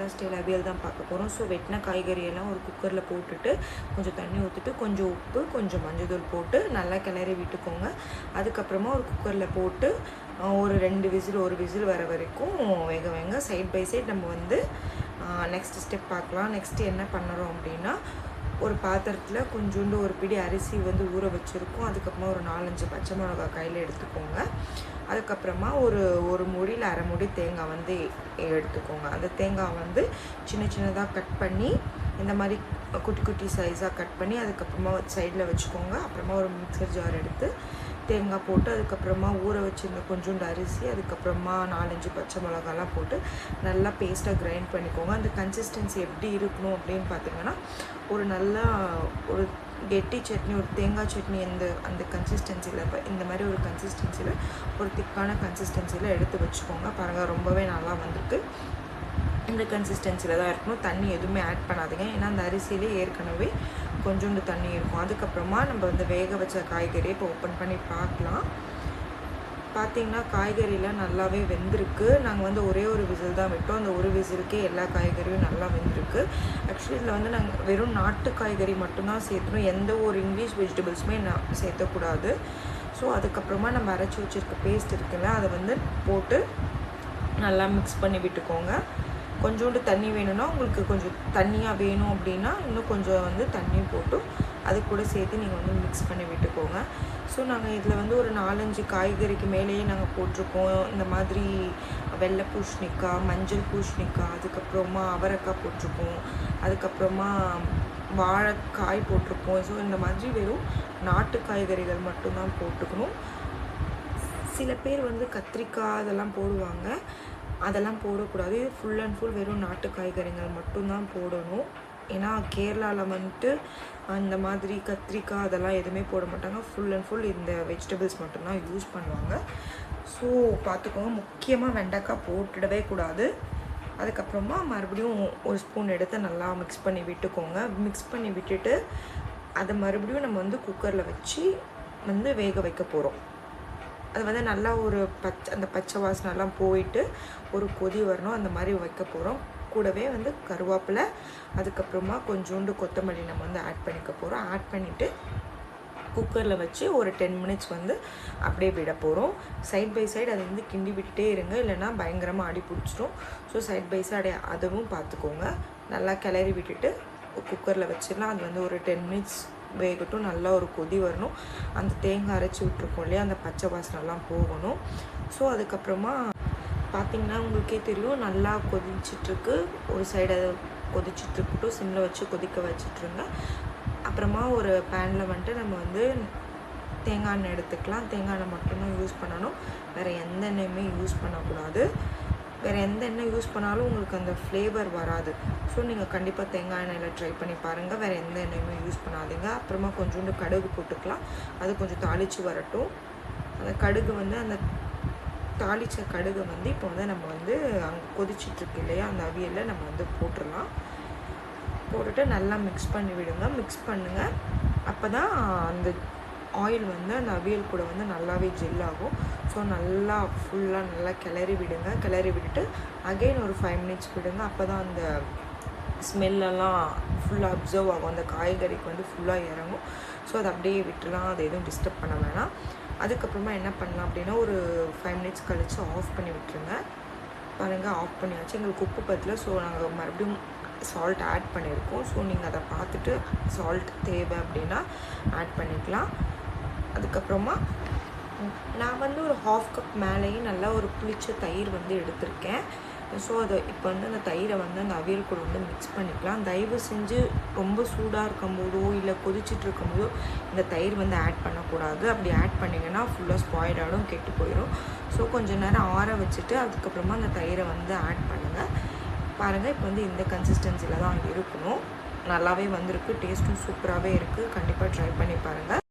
Kerala style அவியல் தான் பார்க்க போகிறோம். ஸோ வெட்டின காய்கறியெல்லாம் ஒரு குக்கரில் போட்டுட்டு கொஞ்சம் தண்ணி ஊற்றிட்டு கொஞ்சம் உப்பு கொஞ்சம் மஞ்சள் போட்டு நல்லா கிளறி விட்டுக்கோங்க. அதுக்கப்புறமா ஒரு குக்கரில் போட்டு ஒரு 2 விசில் 1 விசில் வர வரைக்கும் வேக சைட் பை சைட் நம்ம வந்து நெக்ஸ்ட் ஸ்டெப் பார்க்கலாம். நெக்ஸ்ட்டு என்ன பண்ணுறோம் அப்படின்னா, ஒரு பாத்திரத்தில் கொஞ்சோண்டு ஒரு பிடி அரிசி வந்து ஊற வச்சுருக்கோம். அதுக்கப்புறமா ஒரு 4-5 பச்சை மிளகா கையில் எடுத்துக்கோங்க. அதுக்கப்புறமா ஒரு மூடியில் அரை மூடி தேங்காய் வந்து எடுத்துக்கோங்க. அந்த தேங்காய் வந்து சின்ன சின்னதாக கட் பண்ணி இந்த மாதிரி குட்டி குட்டி சைஸாக கட் பண்ணி அதுக்கப்புறமா சைடில் வச்சுக்கோங்க. அப்புறமா ஒரு மிக்சர் ஜார் எடுத்து தேங்காய் போட்டு அதுக்கப்புறமா ஊற வச்சுருந்த கொஞ்சோண்டு அரிசி அதுக்கப்புறமா 4-5 பச்சை மிளகாலாம் போட்டு நல்லா பேஸ்ட்டாக கிரைண்ட் பண்ணிக்கோங்க. அந்த கன்சிஸ்டன்சி எப்படி இருக்கணும் அப்படின்னு பார்த்தீங்கன்னா, ஒரு நல்லா ஒரு கெட்டி சட்னி, ஒரு தேங்காய் சட்னி அந்த கன்சிஸ்டன்சியில் இந்த மாதிரி ஒரு கன்சிஸ்டன்சியில் ஒரு திக்கான கன்சிஸ்டன்சியில் எடுத்து வச்சுக்கோங்க. பாருங்கள், ரொம்பவே நல்லா வந்திருக்கு. இந்த கன்சிஸ்டன்சியில் தான் இருக்கணும். தண்ணி எதுவுமே ஆட் பண்ணாதீங்க, ஏன்னா அந்த அரிசியிலே ஏற்கனவே கொஞ்சோண்டு தண்ணி இருக்கும். அதுக்கப்புறமா நம்ம வந்து வேக வச்ச காய்கறியை இப்போ ஓப்பன் பண்ணி பார்க்கலாம். பார்த்திங்கன்னா காய்கறிலாம் நல்லாவே வெந்திருக்கு. நாங்கள் வந்து ஒரே ஒரு விசில் தான் விட்டோம். அந்த ஒரு விசிலுக்கே எல்லா காய்கறியும் நல்லா வெந்திருக்கு. ஆக்சுவலி இதில் வந்து நாங்கள் வெறும் நாட்டு காய்கறி மட்டும்தான் சேர்த்துணும், எந்த ஒரு இங்கிலீஷ் வெஜிடபிள்ஸுமே சேர்த்தக்கூடாது. ஸோ அதுக்கப்புறமா நம்ம அரைச்சி வச்சுருக்க பேஸ்ட் இருக்குல்ல, அதை வந்து போட்டு நல்லா மிக்ஸ் பண்ணி விட்டுக்கோங்க. கொஞ்சோண்டு தண்ணி வேணும்னா, உங்களுக்கு கொஞ்சம் தண்ணியாக வேணும் அப்படின்னா இன்னும் கொஞ்சம் வந்து தண்ணி போட்டு அது கூட சேர்த்து நீங்கள் வந்து மிக்ஸ் பண்ணி விட்டுக்கோங்க. ஸோ நாங்கள் இதில் வந்து ஒரு 4-5 காய்கறிக்கு மேலேயே நாங்கள் போட்டிருக்கோம். இந்த மாதிரி வெள்ளை பூசணிக்காய், மஞ்சள் பூசணிக்காய், அதுக்கப்புறமா அவரைக்காய் போட்டிருக்கோம், அதுக்கப்புறமா வாழைக்காய் போட்டிருக்கோம். ஸோ இந்த மாதிரி வெறும் நாட்டு காய்கறிகள் மட்டும்தான் போட்டுக்கணும். சில பேர் வந்து கத்திரிக்காய் அதெல்லாம் போடுவாங்க, அதெல்லாம் போடக்கூடாது. இது ஃபுல் அண்ட் ஃபுல் வெறும் நாட்டு காய்கறிகள் மட்டும்தான் போடணும். ஏன்னா கேரளாவில் வந்துட்டு அந்த மாதிரி கத்திரிக்காய் அதெல்லாம் எதுவுமே போட மாட்டாங்க. ஃபுல் அண்ட் ஃபுல் இந்த வெஜிடபிள்ஸ் மட்டும்தான் யூஸ் பண்ணுவாங்க. ஸோ பார்த்துக்கோங்க, முக்கியமாக வெண்டைக்காய் போட்டுடவே கூடாது. அதுக்கப்புறமா மறுபடியும் ஒரு ஸ்பூன் எடுத்து நல்லா மிக்ஸ் பண்ணி விட்டுக்கோங்க. மிக்ஸ் பண்ணி விட்டுட்டு அதை மறுபடியும் நம்ம வந்து குக்கரில் வச்சு வந்து வேக வைக்க போகிறோம். அது வந்து நல்லா ஒரு அந்த பச்சை வாசனைலாம் போயிட்டு ஒரு கொதி வரணும், அந்த மாதிரி வைக்க போகிறோம். கூடவே வந்து கருவேப்பிலை, அதுக்கப்புறமா கொஞ்சோண்டு கொத்தமல்லி நம்ம வந்து ஆட் பண்ணிக்க போகிறோம். ஆட் பண்ணிவிட்டு குக்கரில் வச்சு ஒரு 10 மினிட்ஸ் வந்து அப்படியே விட போகிறோம். சைட் பை சைடு அதை வந்து கிண்டி விட்டுட்டே இருங்க, இல்லைனா பயங்கரமாக அடி பிடிச்சிடும். ஸோ சைட் பை சைடு அதுவும் பார்த்துக்கோங்க. நல்லா கிளறி விட்டுட்டு குக்கரில் வச்சிடலாம். அது வந்து ஒரு 10 மினிட்ஸ் வேகட்டும். நல்லா ஒரு கொதி வரணும். அந்த தேங்காய் அரைச்சி விட்டுருக்கோம் இல்லையா, அந்த பச்சை வாசனைலாம் போகணும். ஸோ அதுக்கப்புறமா பார்த்திங்கன்னா உங்களுக்கே தெரியும், நல்லா கொதிச்சிட்ருக்கு. ஒரு சைடு கொதிச்சிட்ருக்கட்டும், சிம்மில் வச்சு கொதிக்க வச்சிட்ருங்க. அப்புறமா ஒரு பேனில் வந்துட்டு நம்ம வந்து தேங்காய் எண்ணெய் எடுத்துக்கலாம். தேங்காய் எண்ணெய் மட்டும்தான் யூஸ் பண்ணணும், வேறு எந்த எண்ணெயுமே யூஸ் பண்ணக்கூடாது. வேறு எந்த எண்ணெய் யூஸ் பண்ணாலும் உங்களுக்கு அந்த ஃப்ளேவர் வராது. ஸோ நீங்கள் கண்டிப்பாக தேங்காய் எண்ணெயில் ட்ரை பண்ணி பாருங்கள். வேறு எந்த எண்ணெயுமே யூஸ் பண்ணாதீங்க. அப்புறமா கொஞ்சோண்டு கடுகு போட்டுக்கலாம். அது கொஞ்சம் தாளித்து வரட்டும். அந்த கடுகு வந்து அந்த தாளித்த கடுகு வந்து இப்போ வந்து நம்ம வந்து அங்கே கொதிச்சிட்ருக்கு இல்லையா, அந்த அவியலில் நம்ம வந்து போட்டுடலாம். போட்டுட்டு நல்லா மிக்ஸ் பண்ணி விடுங்க. மிக்ஸ் பண்ணுங்கள். அப்போ தான் அந்த ஆயில் வந்து அந்த அவியல் கூட வந்து நல்லாவே ஜெல் ஆகும். ஸோ நல்லா ஃபுல்லாக நல்லா கிளறி விடுங்க. கிளறி விட்டுட்டு அகெயின் ஒரு 5 மினிட்ஸ் விடுங்க. அப்போ தான் அந்த ஸ்மெல்லெல்லாம் ஃபுல்லாக அப்சர்வ் ஆகும், அந்த காய்கறிக்கு வந்து ஃபுல்லாக இறங்கும். ஸோ அதை அப்படியே விட்டுலாம், அதை எதுவும் டிஸ்டர்ப் பண்ண வேணாம். அதுக்கப்புறமா என்ன பண்ணலாம் அப்படின்னா, ஒரு 5 மினிட்ஸ் கழித்து ஆஃப் பண்ணி விட்டுருங்க. பாருங்கள், ஆஃப் பண்ணியாச்சு. எங்களுக்கு உப்பு பத்தல, ஸோ நாங்கள் மறுபடியும் சால்ட் ஆட் பண்ணியிருக்கோம். ஸோ நீங்கள் அதை பார்த்துட்டு சால்ட் தேவை அப்படின்னா ஆட் பண்ணிக்கலாம். அதுக்கப்புறமா நான் வந்து ஒரு 1/2 கப் மேலேயும் நல்லா ஒரு புளிச்ச தயிர் வந்து எடுத்திருக்கேன். ஸோ அதை இப்போ வந்து அந்த தயிரை வந்து அந்த அவியல் கூட வந்து மிக்ஸ் பண்ணிக்கலாம். தயவு செஞ்சு ரொம்ப சூடாக இருக்கும்போதோ இல்லை கொதிச்சுட்டு இருக்கும்போதோ இந்த தயிர் வந்து ஆட் பண்ணக்கூடாது. அப்படி ஆட் பண்ணிங்கன்னா ஃபுல்லாக ஸ்பாயில் ஆகிடும், கெட்டு போயிடும். ஸோ கொஞ்சம் நேரம் ஆற வச்சுட்டு அதுக்கப்புறமா அந்த தயிரை வந்து ஆட் பண்ணுங்கள். பாருங்கள், இப்போ வந்து இந்த கன்சிஸ்டன்சியில் தான் இருக்கணும். நல்லாவே வந்திருக்கு, டேஸ்ட்டும் சூப்பராகவே இருக்குது. கண்டிப்பாக ட்ரை பண்ணி பாருங்கள்.